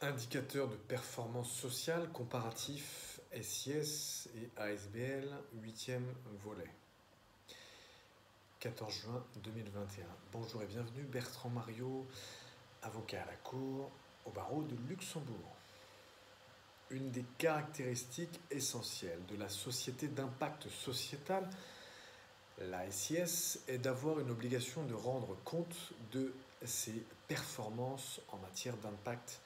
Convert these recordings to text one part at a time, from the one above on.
Indicateurs de performance sociale comparatif SIS et ASBL, 8e volet. 14 juin 2021. Bonjour et bienvenue, Bertrand Mariot, avocat à la Cour, au barreau de Luxembourg. Une des caractéristiques essentielles de la société d'impact sociétal, la SIS, est d'avoir une obligation de rendre compte de ses performances en matière d'impact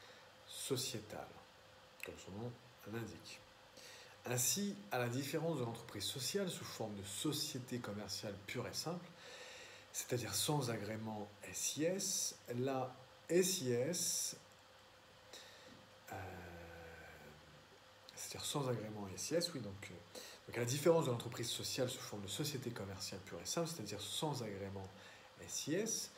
sociétal, comme son nom l'indique. Ainsi, à la différence de l'entreprise sociale sous forme de société commerciale pure et simple, c'est-à-dire sans agrément SIS, la SIS, c'est-à-dire sans agrément SIS, oui, donc à la différence de l'entreprise sociale sous forme de société commerciale pure et simple, c'est-à-dire sans agrément SIS,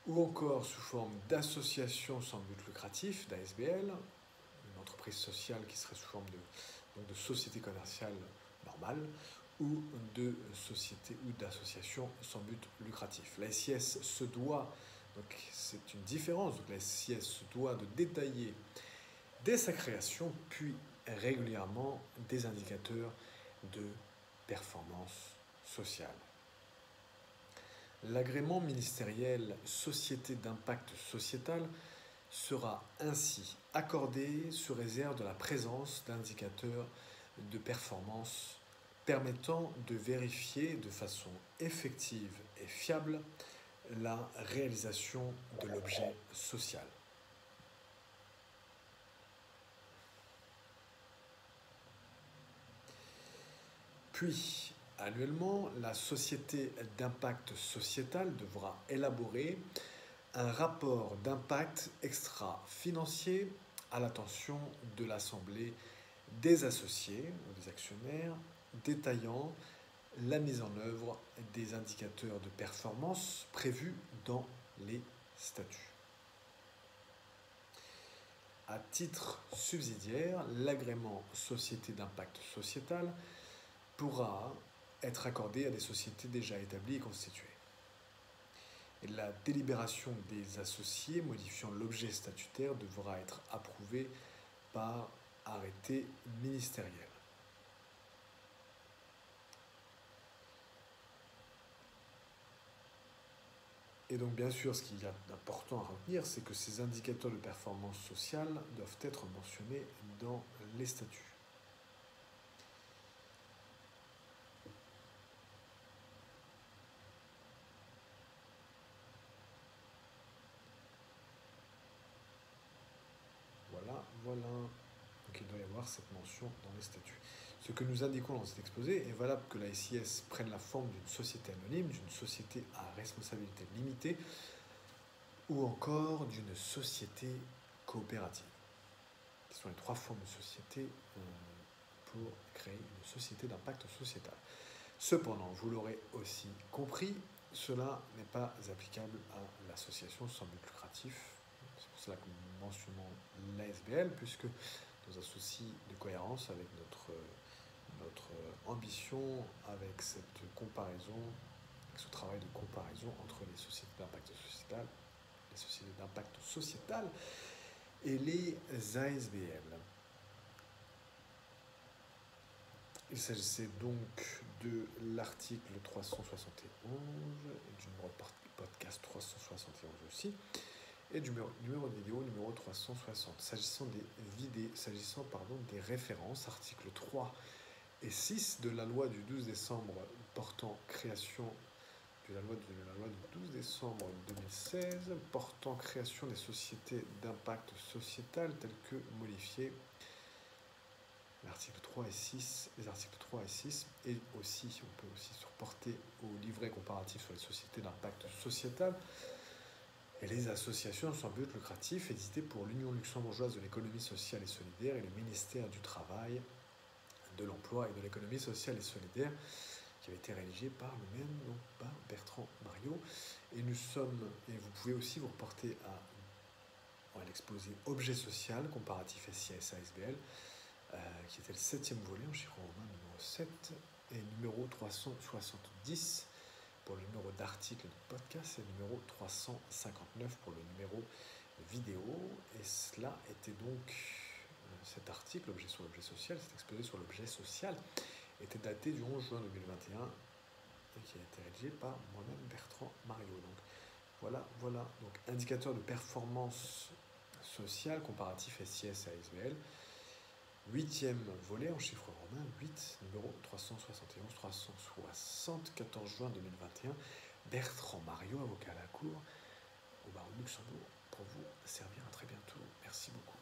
ou encore sous forme d'association sans but lucratif, d'ASBL, une entreprise sociale qui serait sous forme de société commerciale normale, ou de société ou d'association sans but lucratif. La SIS se doit, donc c'est une différence, donc la SIS se doit de détailler dès sa création, puis régulièrement des indicateurs de performance sociale. L'agrément ministériel Société d'impact sociétal sera ainsi accordé sous réserve de la présence d'indicateurs de performance permettant de vérifier de façon effective et fiable la réalisation de l'objet social. Puis, annuellement, la société d'impact sociétal devra élaborer un rapport d'impact extra-financier à l'attention de l'Assemblée des associés ou des actionnaires, détaillant la mise en œuvre des indicateurs de performance prévus dans les statuts. À titre subsidiaire, l'agrément Société d'impact sociétal pourra être accordé à des sociétés déjà établies et constituées. Et la délibération des associés modifiant l'objet statutaire devra être approuvée par arrêté ministériel. Et donc bien sûr, ce qu'il y a d'important à retenir, c'est que ces indicateurs de performance sociale doivent être mentionnés dans les statuts. Voilà. Donc il doit y avoir cette mention dans les statuts. Ce que nous indiquons dans cet exposé est valable que la SIS prenne la forme d'une société anonyme, d'une société à responsabilité limitée ou encore d'une société coopérative. Ce sont les trois formes de société pour créer une société d'impact sociétal. Cependant, vous l'aurez aussi compris, cela n'est pas applicable à l'association sans but lucratif. C'est pour cela que nous mentionnons l'ASBL, puisque dans un souci de cohérence avec notre ambition, avec cette comparaison, avec ce travail de comparaison entre les sociétés d'impact sociétal, et les ASBL. Il s'agissait donc de l'article 371, et du numéro de podcast 371 aussi, et du numéro de vidéo numéro 360. S'agissant des références, articles 3 et 6 de la loi du 12 décembre portant création de la loi du 12 décembre 2016 portant création des sociétés d'impact sociétal telles que modifiées. Les articles 3 et 6, et aussi, on peut aussi se reporter au livret comparatif sur les sociétés d'impact sociétal et les associations sans but lucratif éditées pour l'Union luxembourgeoise de l'économie sociale et solidaire et le ministère du Travail, de l'Emploi et de l'économie sociale et solidaire, qui avait été rédigé par le même, donc par Bertrand Mariot. Et vous pouvez aussi vous reporter à l'exposé Objet social, comparatif SIS ASBL, qui était le 7e volet en chiffre romain numéro 7 et numéro 370 pour le numéro d'article de podcast et numéro 359 pour le numéro de vidéo. Et cela était donc, cet article, l'objet sur l'objet social, cet exposé sur l'objet social, était daté du 11 juin 2021 et qui a été rédigé par moi-même Bertrand Mario. Donc voilà, donc indicateur de performance sociale, comparatif SIS à SBL, 8e volet en chiffres romains, 8, numéro 371, 360, 14 juin 2021, Bertrand Mario, avocat à la Cour, au barreau de Luxembourg, pour vous servir à très bientôt. Merci beaucoup.